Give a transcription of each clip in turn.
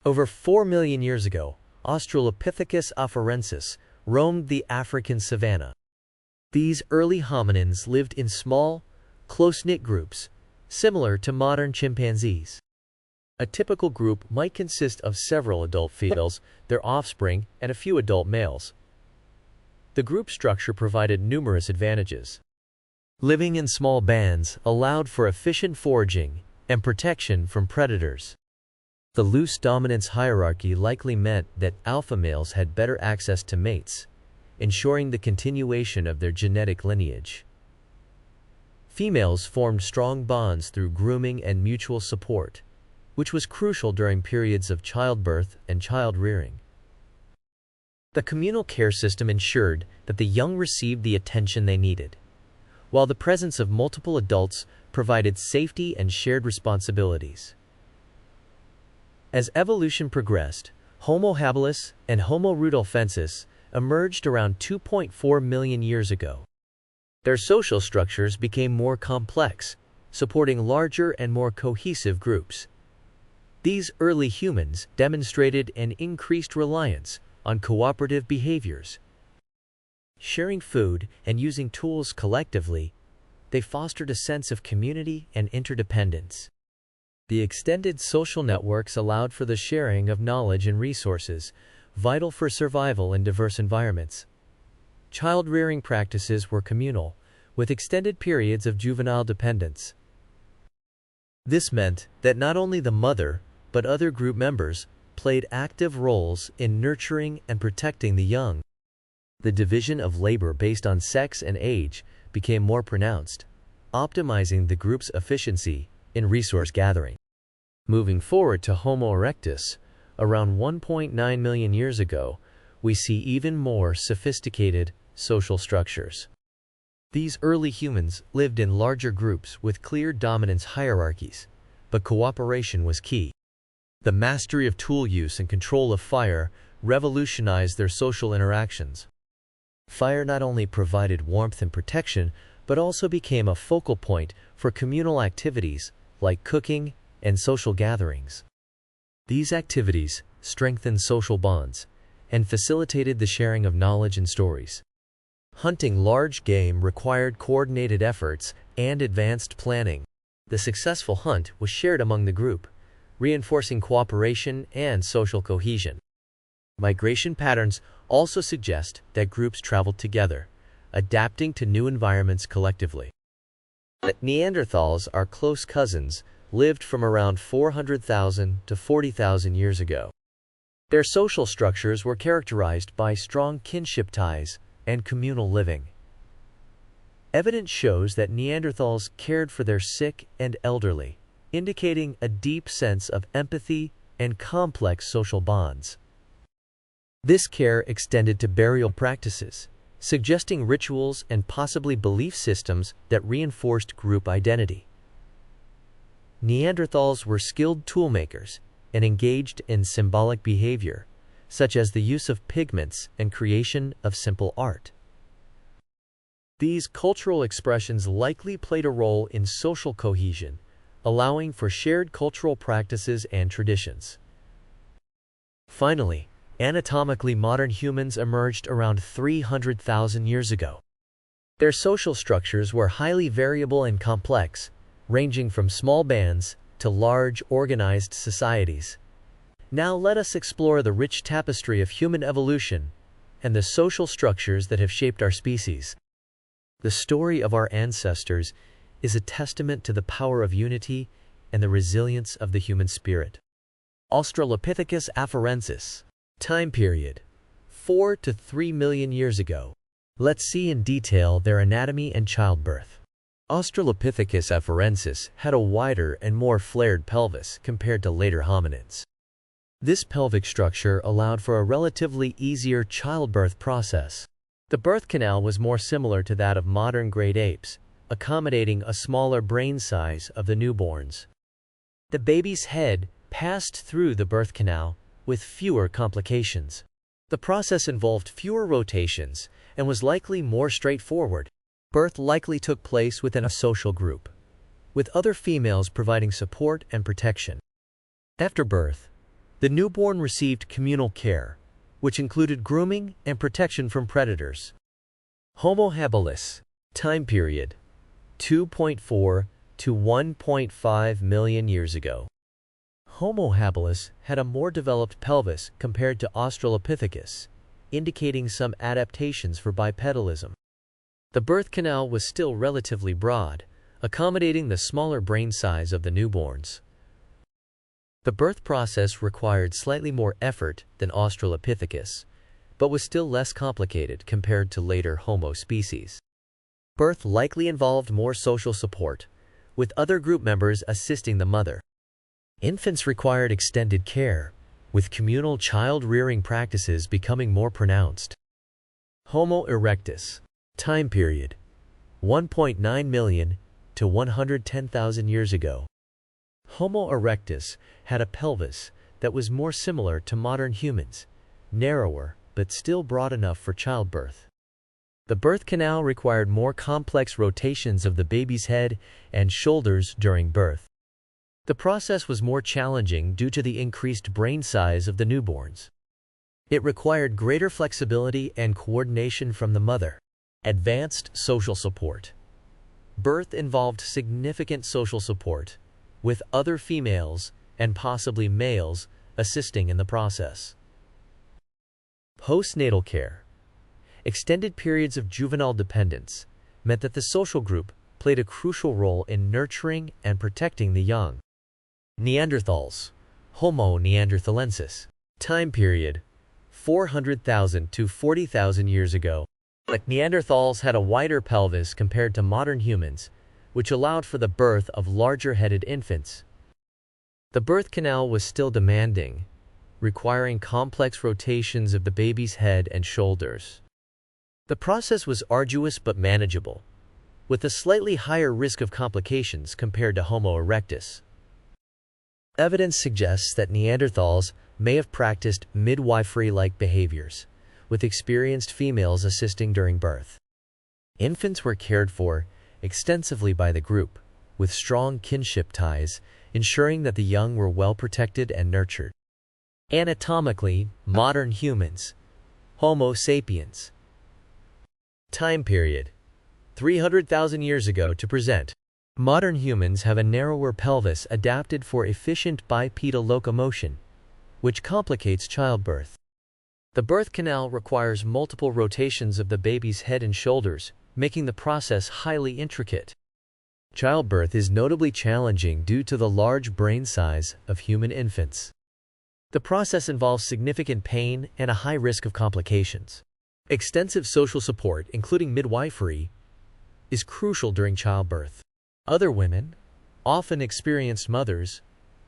Over 4 million years ago, Australopithecus afarensis roamed the African savanna. These early hominins lived in small, close-knit groups, similar to modern chimpanzees. A typical group might consist of several adult females, their offspring, and a few adult males. The group structure provided numerous advantages. Living in small bands allowed for efficient foraging and protection from predators. The loose dominance hierarchy likely meant that alpha males had better access to mates, ensuring the continuation of their genetic lineage. Females formed strong bonds through grooming and mutual support, which was crucial during periods of childbirth and child-rearing. The communal care system ensured that the young received the attention they needed, while the presence of multiple adults provided safety and shared responsibilities. As evolution progressed, Homo habilis and Homo rudolfensis emerged around 2.4 million years ago. Their social structures became more complex, supporting larger and more cohesive groups. These early humans demonstrated an increased reliance on cooperative behaviors. Sharing food and using tools collectively, they fostered a sense of community and interdependence. The extended social networks allowed for the sharing of knowledge and resources, vital for survival in diverse environments. Child-rearing practices were communal, with extended periods of juvenile dependence. This meant that not only the mother, but other group members played active roles in nurturing and protecting the young. The division of labor based on sex and age became more pronounced, optimizing the group's efficiency in resource gathering. Moving forward to Homo erectus, around 1.9 million years ago, we see even more sophisticated social structures. These early humans lived in larger groups with clear dominance hierarchies, but cooperation was key. The mastery of tool use and control of fire revolutionized their social interactions. Fire not only provided warmth and protection, but also became a focal point for communal activities like cooking and social gatherings. These activities strengthened social bonds and facilitated the sharing of knowledge and stories. Hunting large game required coordinated efforts and advanced planning. The successful hunt was shared among the group, reinforcing cooperation and social cohesion. Migration patterns also suggest that groups traveled together, adapting to new environments collectively. The Neanderthals, our close cousins, lived from around 400,000 to 40,000 years ago. Their social structures were characterized by strong kinship ties and communal living. Evidence shows that Neanderthals cared for their sick and elderly, indicating a deep sense of empathy and complex social bonds. This care extended to burial practices, suggesting rituals and possibly belief systems that reinforced group identity. Neanderthals were skilled toolmakers and engaged in symbolic behavior, such as the use of pigments and creation of simple art. These cultural expressions likely played a role in social cohesion, allowing for shared cultural practices and traditions. Finally, anatomically modern humans emerged around 300,000 years ago. Their social structures were highly variable and complex, ranging from small bands to large, organized societies. Now let us explore the rich tapestry of human evolution and the social structures that have shaped our species. The story of our ancestors is a testament to the power of unity and the resilience of the human spirit. Australopithecus afarensis. Time period: 4 to 3 million years ago. Let's see in detail their anatomy and childbirth. Australopithecus afarensis had a wider and more flared pelvis compared to later hominids. This pelvic structure allowed for a relatively easier childbirth process. The birth canal was more similar to that of modern great apes, accommodating a smaller brain size of the newborns. The baby's head passed through the birth canal with fewer complications. The process involved fewer rotations and was likely more straightforward. Birth likely took place within a social group, with other females providing support and protection. After birth, The newborn received communal care, which included grooming and protection from predators. Homo habilis. Time period: 2.4 to 1.5 million years ago. Homo habilis had a more developed pelvis compared to Australopithecus, indicating some adaptations for bipedalism. The birth canal was still relatively broad, accommodating the smaller brain size of the newborns. The birth process required slightly more effort than Australopithecus, but was still less complicated compared to later Homo species. Birth likely involved more social support, with other group members assisting the mother. Infants required extended care, with communal child-rearing practices becoming more pronounced. Homo erectus. Time period: 1.9 million to 110,000 years ago. Homo erectus had a pelvis that was more similar to modern humans, narrower but still broad enough for childbirth. The birth canal required more complex rotations of the baby's head and shoulders during birth. The process was more challenging due to the increased brain size of the newborns. It required greater flexibility and coordination from the mother. Advanced social support. Birth involved significant social support, with other females and possibly males assisting in the process. Postnatal care. Extended periods of juvenile dependence meant that the social group played a crucial role in nurturing and protecting the young. Neanderthals. Homo neanderthalensis. Time period: 400,000 to 40,000 years ago. Neanderthals had a wider pelvis compared to modern humans, which allowed for the birth of larger-headed infants. The birth canal was still demanding, requiring complex rotations of the baby's head and shoulders. The process was arduous but manageable, with a slightly higher risk of complications compared to Homo erectus. Evidence suggests that Neanderthals may have practiced midwifery-like behaviors, with experienced females assisting during birth. Infants were cared for extensively by the group, with strong kinship ties, ensuring that the young were well protected and nurtured. Anatomically, modern humans. Homo sapiens. Time period: 300,000 years ago to present. Modern humans have a narrower pelvis adapted for efficient bipedal locomotion, which complicates childbirth. The birth canal requires multiple rotations of the baby's head and shoulders, making the process highly intricate. Childbirth is notably challenging due to the large brain size of human infants. The process involves significant pain and a high risk of complications. Extensive social support, including midwifery, is crucial during childbirth. Other women, often experienced mothers,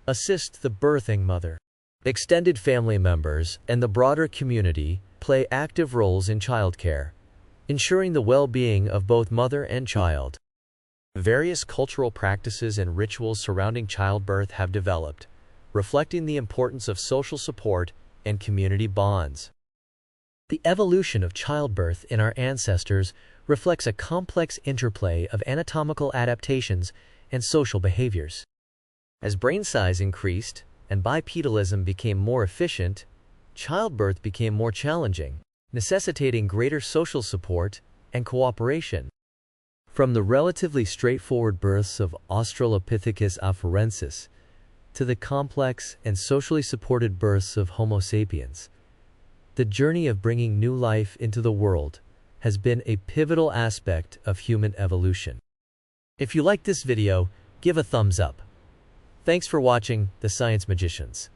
assist the birthing mother. Extended family members and the broader community play active roles in childcare, ensuring the well-being of both mother and child. Various cultural practices and rituals surrounding childbirth have developed, reflecting the importance of social support and community bonds. The evolution of childbirth in our ancestors reflects a complex interplay of anatomical adaptations and social behaviors. As brain size increased and bipedalism became more efficient, childbirth became more challenging, necessitating greater social support and cooperation. From the relatively straightforward births of Australopithecus afarensis to the complex and socially supported births of Homo sapiens, the journey of bringing new life into the world has been a pivotal aspect of human evolution. If you liked this video, give a thumbs up. Thanks for watching The Science Magicians.